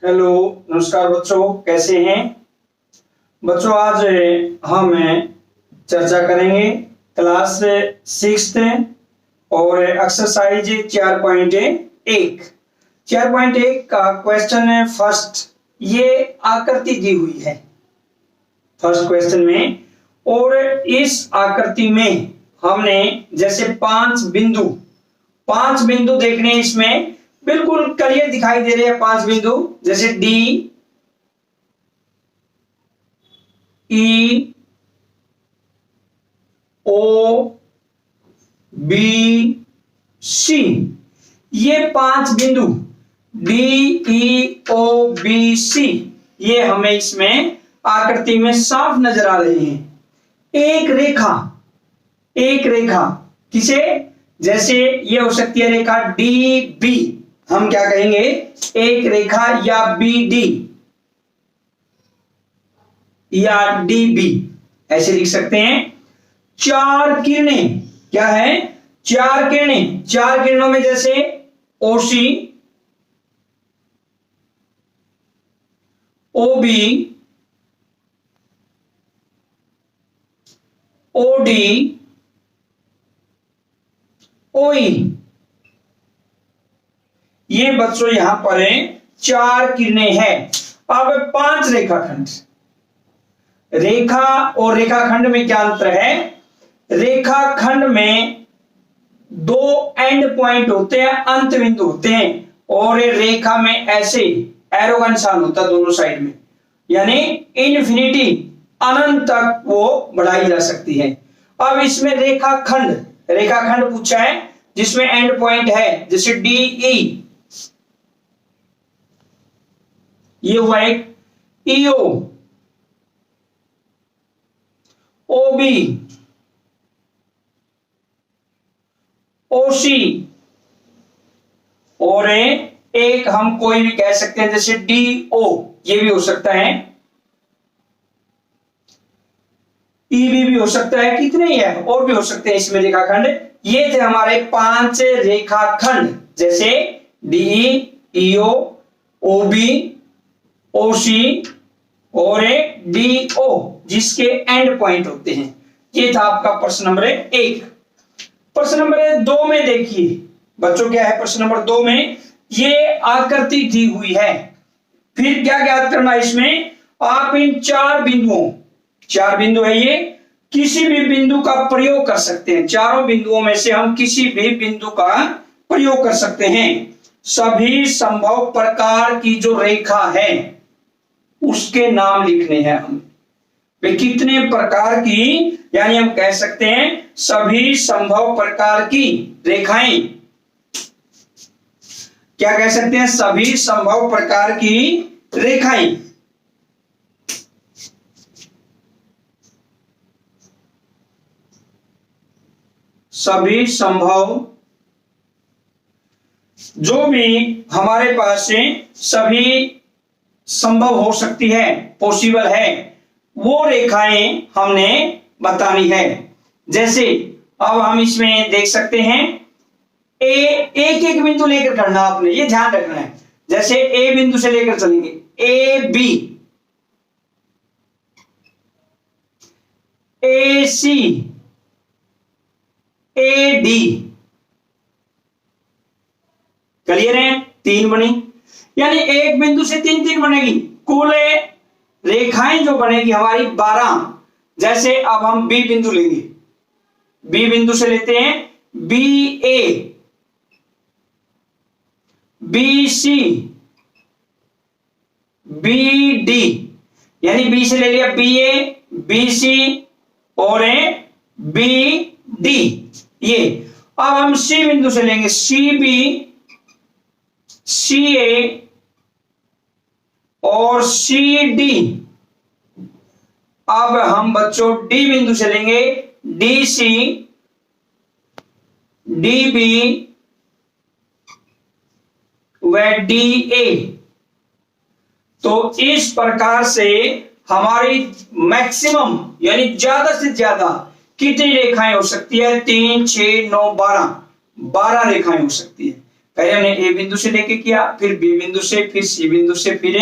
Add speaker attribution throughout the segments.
Speaker 1: Hello, नमस्कार बच्चों, कैसे हैं बच्चों। आज हम चर्चा करेंगे क्लास 6 और एक्सरसाइज 4.1 का क्वेश्चन है फर्स्ट। ये आकृति दी हुई है फर्स्ट क्वेश्चन में, और इस आकृति में हमने जैसे पांच बिंदु देखने, इसमें बिल्कुल क्लियर दिखाई दे रहे हैं पांच बिंदु, जैसे डी, ई, ओ, बी, सी। ये पांच बिंदु डी, ई, ओ, बी, सी, ये हमें इसमें आकृति में साफ नजर आ रहे हैं। एक रेखा किसे, जैसे ये हो सकती है रेखा डी बी, हम क्या कहेंगे, एक रेखा, या बी डी या डी बी, ऐसे लिख सकते हैं। चार किरणें, क्या है, चार किरणों में जैसे ओसी, ओबी, ओडी, ओई, ये बच्चों यहां पर चार किरणें हैं। अब पांच रेखाखंड, रेखा और रेखाखंड में क्या अंतर है। रेखाखंड में दो एंड पॉइंट होते हैं, अंत बिंदु होते हैं, और रेखा में ऐसे एरो का निशान होता है दोनों साइड में, यानी इन्फिनिटी, अनंत तक वो बढ़ाई जा सकती है। अब इसमें रेखाखंड पूछा है जिसमें एंड पॉइंट है, जैसे डी ई, ये हुआ एक ईओ, ओबी, ओसी, और एक हम कोई भी कह सकते हैं जैसे डी ओ, ये भी हो सकता है, ईबी भी हो सकता है, कितने ही है और भी हो सकते हैं इसमें रेखाखंड। ये थे हमारे पांच रेखाखंड, जैसे डी, ईओ, ओबी, ओसी और डीओ, जिसके एंड पॉइंट होते हैं। ये था आपका प्रश्न नंबर 1। प्रश्न नंबर 2 में देखिए बच्चों, क्या है प्रश्न नंबर 2 में, ये आकृति दी हुई है। फिर क्या ज्ञात करना इसमें, आप इन चार बिंदु है, ये किसी भी बिंदु का प्रयोग कर सकते हैं। चारों बिंदुओं में से हम किसी भी बिंदु का प्रयोग कर सकते हैं। सभी संभव प्रकार की जो रेखा है उसके नाम लिखने हैं हम। वे कितने प्रकार की, यानी हम कह सकते हैं सभी संभव प्रकार की रेखाएं। क्या कह सकते हैं, सभी संभव प्रकार की रेखाएं। सभी संभव, जो भी हमारे पास से सभी संभव हो सकती है, पॉसिबल है, वो रेखाएं हमने बतानी है। जैसे अब हम इसमें देख सकते हैं, एक बिंदु लेकर करना आपने, ये ध्यान रखना है। जैसे ए बिंदु से लेकर चलेंगे, A B, A C, A D, clear है, 3 बनी, यानी एक बिंदु से 3 बनेगी। कुल रेखाएं जो बनेगी हमारी 12। जैसे अब हम बी बिंदु लेंगे, बी बिंदु से लेते हैं बी ए, बी सी, बी डी, यानी बी से ले लिया बी ए, बी सी और बी डी। ये अब हम सी बिंदु से लेंगे, सी बी, सी ए और सी डी। अब हम बच्चों डी बिंदु से लेंगे, डी सी, डी बी व डी ए। तो इस प्रकार से हमारी मैक्सिमम, यानी ज्यादा से ज्यादा कितनी रेखाएं हो सकती है, 3, 6, 9, 12 रेखाएं हो सकती है। पहले हमने ए बिंदु से लेके किया, फिर बी बिंदु से, फिर सी बिंदु से, फिर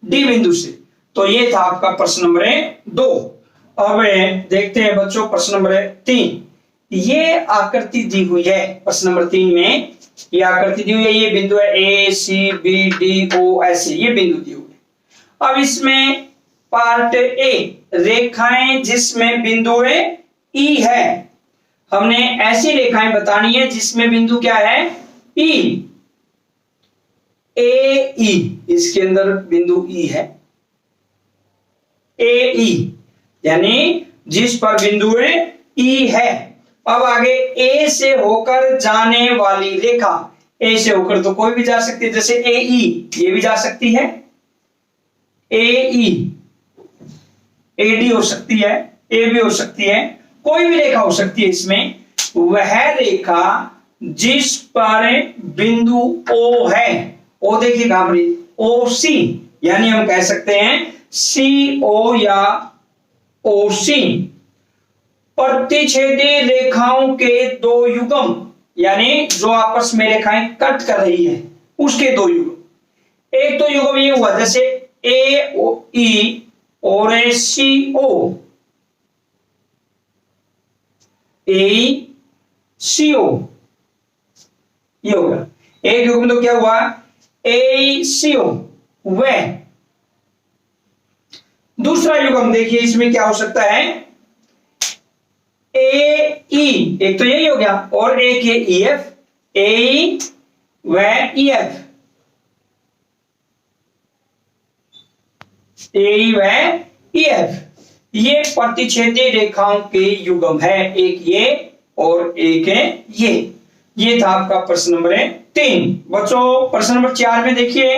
Speaker 1: डी बिंदु से। तो ये था आपका प्रश्न नंबर 2। अब देखते हैं बच्चों प्रश्न नंबर 3। ये आकृति दी हुई है प्रश्न नंबर 3 में, ये आकृति दी हुई है, ये बिंदु है ए सी बी डी ओ ऐसे ये बिंदु दी हुई है। अब इसमें पार्ट ए रेखाएं जिसमें बिंदु ई है, हमने ऐसी रेखाएं बतानी है जिसमें बिंदु क्या है ई, ए ई, इसके अंदर बिंदु ई है ए ई, यानी जिस पर बिंदु ई है। अब आगे ए से होकर जाने वाली रेखा, ए से होकर तो कोई भी जा सकती है, जैसे ए ई ये भी जा सकती है, ए ई ए डी हो सकती है, ए बी हो सकती है, कोई भी रेखा हो सकती है इसमें। वह रेखा जिस पर बिंदु ओ है, ओ देखिए कहां पर, ओ सी, यानी हम कह सकते हैं सी ओ या ओ सी, प्रतिच्छेदी रेखाओं के दो युग्म, यानी जो आपस में रेखाएं कट कर रही है उसके दो युग्म। एक तो युग्म ये हुआ जैसे ए ओ ई और सी ओ, ए सी ओ, ये होगा एक युग्म। तो क्या हुआ ए सी ओ वह। दूसरा युग्म देखिए इसमें क्या हो सकता है, ए ई, एक तो यही हो गया, और एक ये ई एफ, ए व ई एफ, ए व ई एफ, ये प्रतिच्छेदी रेखाओं के युग्म है, एक ये और एक ये। ये था आपका प्रश्न नंबर 3। बच्चों प्रश्न नंबर 4 में देखिए,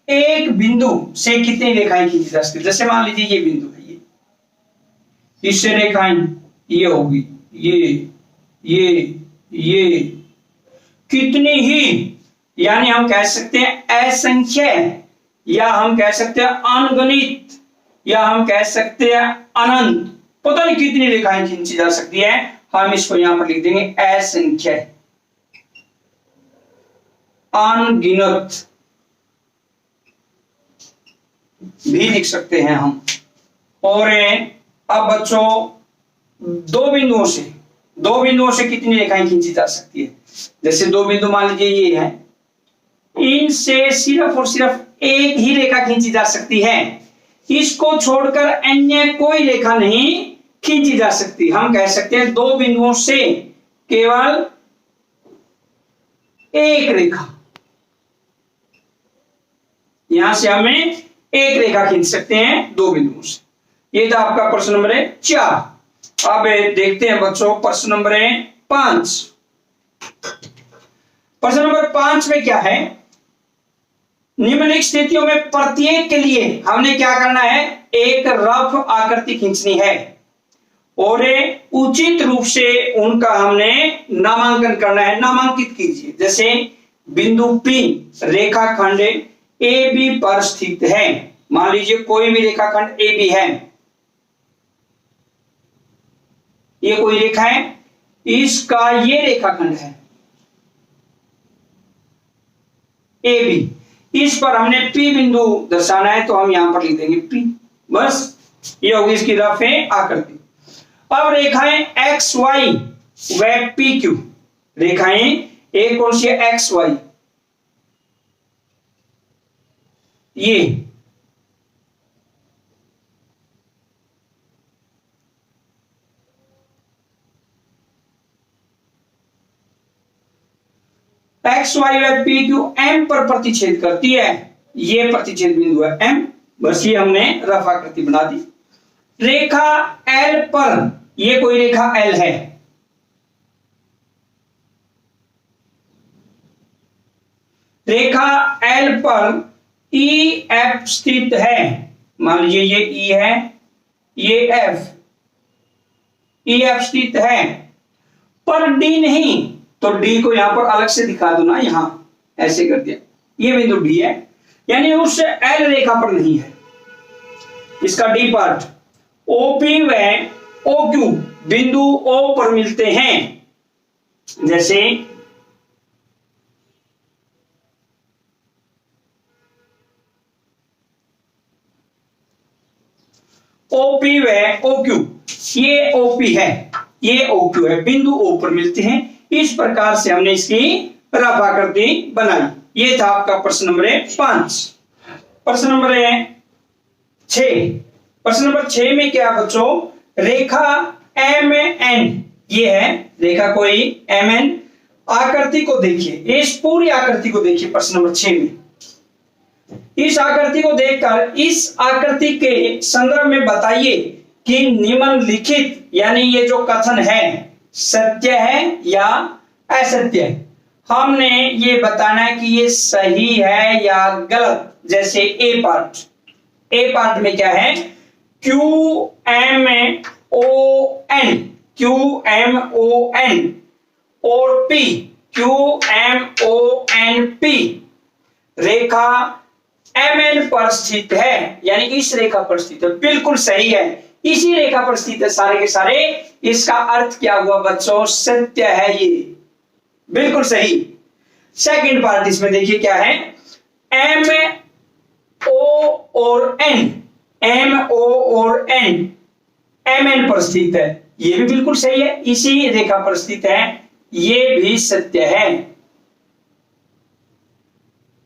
Speaker 1: एक बिंदु से कितनी रेखाएं खींची जा सकती है। जैसे मान लीजिए ये बिंदु है, ये इससे रेखाएं ये होगी, ये कितनी ही, यानी हम कह सकते हैं असंख्य, या हम कह सकते हैं अनगणित, या हम कह सकते हैं अनंत, पता नहीं कितनी रेखाएं खींची जा सकती है। हम इसको यहां पर लिख देंगे असंख्य, अनगिनत भी लिख सकते हैं हम। और अब बच्चों दो बिंदुओं से कितनी रेखाएं खींची जा सकती है। जैसे दो बिंदु मान लीजिए ये है, इनसे सिर्फ और सिर्फ एक ही रेखा खींची जा सकती है, इसको छोड़कर अन्य कोई रेखा नहीं खींची जा सकती। हम कह सकते हैं दो बिंदुओं से केवल एक रेखा, यहां से हमें एक रेखा खींच सकते हैं दो बिंदुओं से। ये था आपका प्रश्न नंबर 4। अब देखते हैं बच्चों प्रश्न नंबर 5। प्रश्न नंबर 5 में क्या है, निम्नलिखित स्थितियों में प्रत्येक के लिए हमने क्या करना है, एक रफ आकृति खींचनी है और उचित रूप से उनका हमने नामांकन करना है। नामांकित कीजिए। जैसे बिंदु P रेखाखंड ए बी पर स्थित है, मान लीजिए कोई भी रेखाखंड ए बी है, ये कोई रेखा है, इसका ये रेखाखंड है ए बी, इस पर हमने P बिंदु दर्शाना है, तो हम यहां पर लिख देंगे P, बस ये होगी इसकी रफ आकृति। अब रेखाएं एक्स वाई व पी क्यू, रेखाएं एक कौन सी है, एक्स वाई, ये एक्स वाई व पी क्यू एम पर प्रतिच्छेद करती है, ये प्रतिच्छेद बिंदु है एम, बस ये हमने रफ आकृति बना दी। रेखा एल पर, ये कोई रेखा एल है, रेखा एल पर ई एफ स्थित है, मान लीजिए ये ई है, ये एफ, ई एफ स्थित है, पर डी नहीं, तो डी को यहां पर अलग से दिखा दो ना, यहां ऐसे कर दिया, ये बिंदु डी है, यानी उस एल रेखा पर नहीं है, इसका डी पार्ट। ओपी व ओ क्यू बिंदु ओ पर मिलते हैं, जैसे ओपी व ओक्यू, ये ओपी है, ये ओक्यू है, बिंदु ओ पर मिलते हैं। इस प्रकार से हमने इसकी रफ आकृति बनाई। ये था आपका प्रश्न नंबर 5। प्रश्न नंबर 6। प्रश्न नंबर 6 में क्या बच्चों, रेखा एम एन, ये है रेखा कोई एम एन, आकृति को देखिए, इस पूरी आकृति को देखिए। प्रश्न नंबर 6 में इस आकृति को देखकर इस आकृति के संदर्भ में बताइए कि निम्नलिखित यानी ये जो कथन है सत्य है या असत्य है। हमने ये बताना है कि ये सही है या गलत। जैसे ए पार्ट में क्या है, क्यू एम ओ एन और P, Q M O N P रेखा एम एन पर स्थित है, यानी इस रेखा पर स्थित है। बिल्कुल सही है, इसी रेखा पर स्थित है सारे के सारे। इसका अर्थ क्या हुआ बच्चों, सत्य है ये, बिल्कुल सही। सेकंड पार्ट इसमें देखिए क्या है, एम ओ और एन, एम ओ और एन एम एन पर स्थित है, ये भी बिल्कुल सही है, इसी रेखा पर स्थित है, ये भी सत्य है,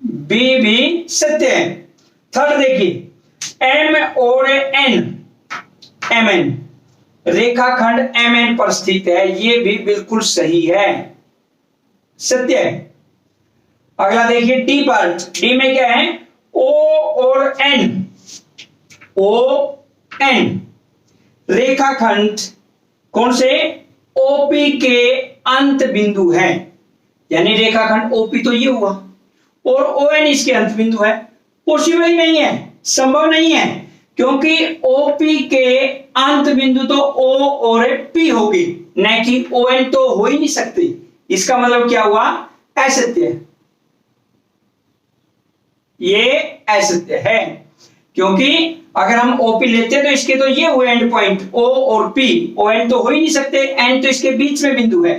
Speaker 1: बी भी सत्य है। थर्ड देखिए, एम और एन, एम एन रेखाखंड एम एन पर स्थित है, ये भी बिल्कुल सही है, सत्य है। अगला देखिए डी पार्ट, डी में क्या है, ओ और एन, ओ एन रेखाखंड कौन से, ओपी के अंत बिंदु है, यानी रेखाखंड ओपी तो ये हुआ और ओ एन इसके अंत बिंदु है। पॉसिबल ही नहीं है, संभव नहीं है, क्योंकि ओपी के अंत बिंदु तो ओ और पी होगी, न कि ओ एन तो हो ही नहीं सकती। इसका मतलब क्या हुआ, असत्य है, ये असत्य है, क्योंकि अगर हम ओपी लेते हैं तो इसके तो ये हुए एंड पॉइंट ओ और पी, ओ एन तो हो ही नहीं सकते, एन तो इसके बीच में बिंदु है।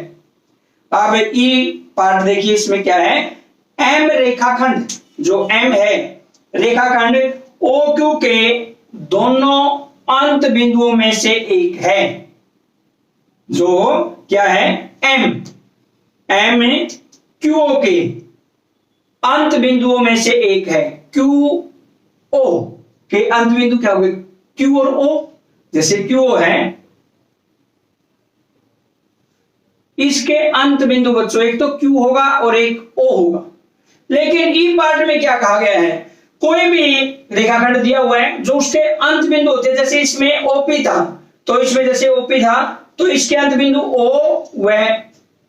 Speaker 1: अब ई पार्ट देखिए, इसमें क्या है, एम रेखाखंड, जो एम है रेखाखंड ओ क्यू के दोनों अंत बिंदुओं में से एक है, जो क्या है, एम क्यू ओ के अंत बिंदुओं में से एक है। क्यू ओ के अंत बिंदु क्या हुए, क्यू और ओ। जैसे क्यू ओ है, इसके अंत बिंदु बच्चों एक तो क्यू होगा और एक ओ होगा। लेकिन ई पार्ट में क्या कहा गया है, कोई भी रेखाखंड दिया हुआ है जो उसके अंत बिंदु होते हैं, जैसे इसमें ओपी था तो इसमें जैसे ओपी था तो इसके अंत बिंदु ओ व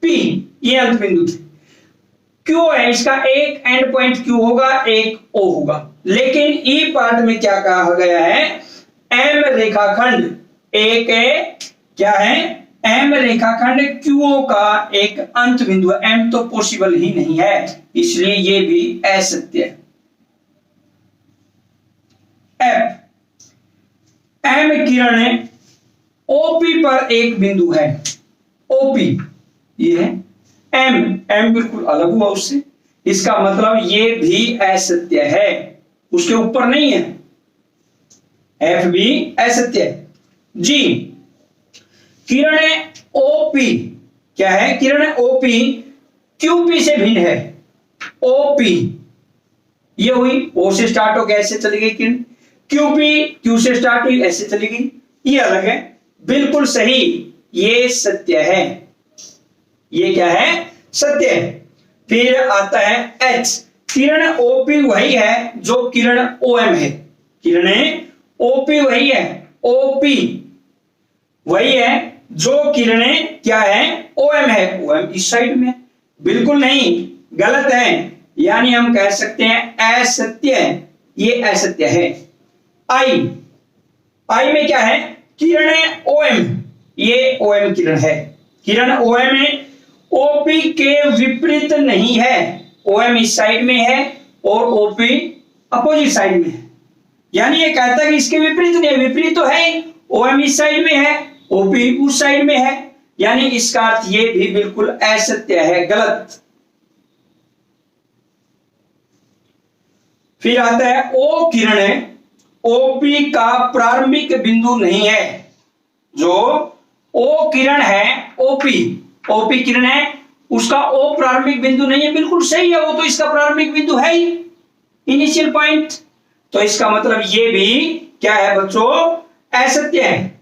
Speaker 1: पी, ये अंत बिंदु थे। क्यू है, इसका एक एंड पॉइंट क्यू होगा, एक ओ होगा। लेकिन ई पार्ट में क्या कहा गया है, एम रेखाखंड एक क्या है, एम रेखाखंड क्यूओ का एक अंत बिंदु है, एम तो पॉसिबल ही नहीं है, इसलिए ये भी असत्य है। एफ, एम किरण ओपी पर एक बिंदु है, ओपी ये है, एम बिल्कुल अलग हुआ उससे, इसका मतलब ये भी असत्य है, उसके ऊपर नहीं है, एफ भी असत्य है। जी, किरण ओपी क्या है, किरण ओपी क्यूपी से भिन्न है। ओपी ये हुई, ओ से स्टार्ट होकर ऐसे चली गई किरण, क्यूपी क्यू से स्टार्ट हुई ऐसे चली गई, ये अलग है, बिल्कुल सही, ये सत्य है, ये क्या है, सत्य है। फिर आता है एच, किरण ओपी वही है जो किरण ओएम है, किरण ओपी वही है, ओपी वही है जो किरणें क्या है, ओएम है, ओएम इस साइड में, बिल्कुल नहीं, गलत है, यानी हम कह सकते हैं असत्य है, ये असत्य है। आई, आई में क्या है, किरणें ओएम, ये ओएम किरण है, किरण ओएम है, ओपी के विपरीत नहीं है, ओएम इस साइड में है और ओपी अपोजिट साइड में है, यानी ये कहता है कि इसके विपरीत नहीं है, विपरीत तो है, ओएम इस साइड में है, ओपी उस साइड में है, यानी इसका अर्थ ये भी बिल्कुल असत्य है, गलत। फिर आता है ओ किरण ओपी का प्रारंभिक बिंदु नहीं है। जो ओ किरण है, ओपी किरण है, उसका ओ प्रारंभिक बिंदु नहीं है। बिल्कुल सही है, वो तो इसका प्रारंभिक बिंदु है ही, इनिशियल पॉइंट। तो इसका मतलब ये भी क्या है बच्चों, असत्य है।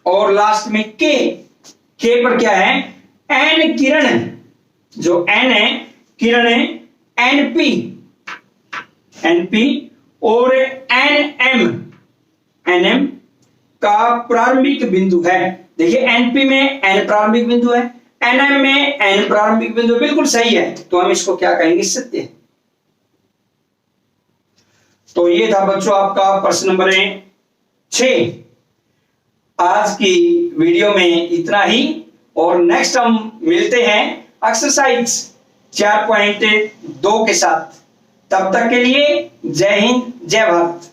Speaker 1: और लास्ट में के पर क्या है, एन किरण, जो एन है किरण है, एनपी और एनएम का प्रारंभिक बिंदु है। देखिए एनपी में एन प्रारंभिक बिंदु है, एनएम में एन प्रारंभिक बिंदु, बिल्कुल सही है। तो हम इसको क्या कहेंगे, सत्य। तो ये था बच्चों आपका प्रश्न नंबर 6। आज की वीडियो में इतना ही, और नेक्स्ट हम मिलते हैं एक्सरसाइज 4.2 के साथ। तब तक के लिए जय हिंद, जय भारत।